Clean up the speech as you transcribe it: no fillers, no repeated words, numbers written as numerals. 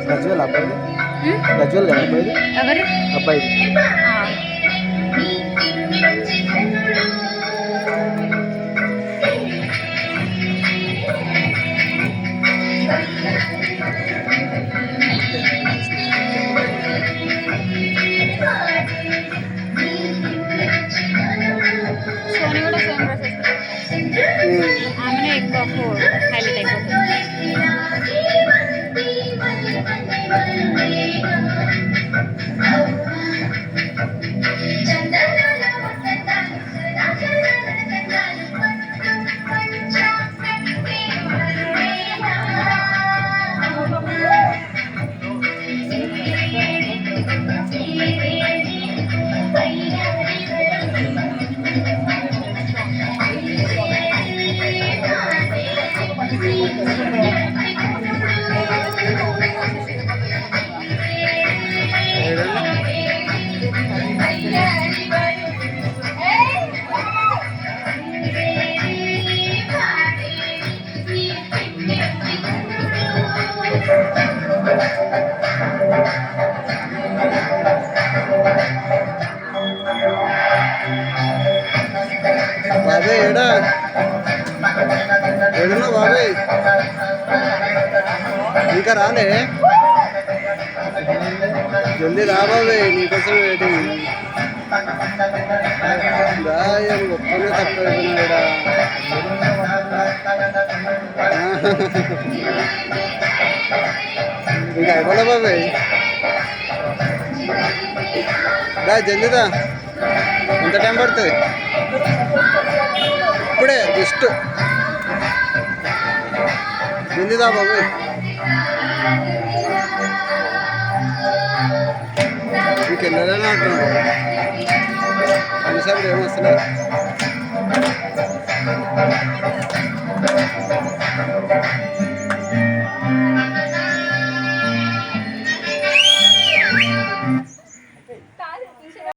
గజ్వేల్ అబ్బాయి గజ్వేల్ కదా అబ్బాయి ఎవరు అబ్బాయి సోని కూడా సేమ్ డ్రెస్ ఆమెనే ఎక్కువ హైలైట్ అయిపోతుంది. బాబాయ్ ఏడా ఏడున్నా బాబాయ్ ఇంకా రాలే జల్దీ రా బాబాయ్ నీకోసం వెయిటింగ్ ఒక్కనే తప్పైపోయినాడా ఇంకా అయిపోలే బాబాయ్ దా జల్దీదా ఎంత టైం పడుతుంది ఇప్పుడే జస్ట్ జల్దీదా బాబాయ్ ఇంకెళ్ళలేనా అంటున్నాడు నిమిషాలు ఏమొస్తున్నాయి.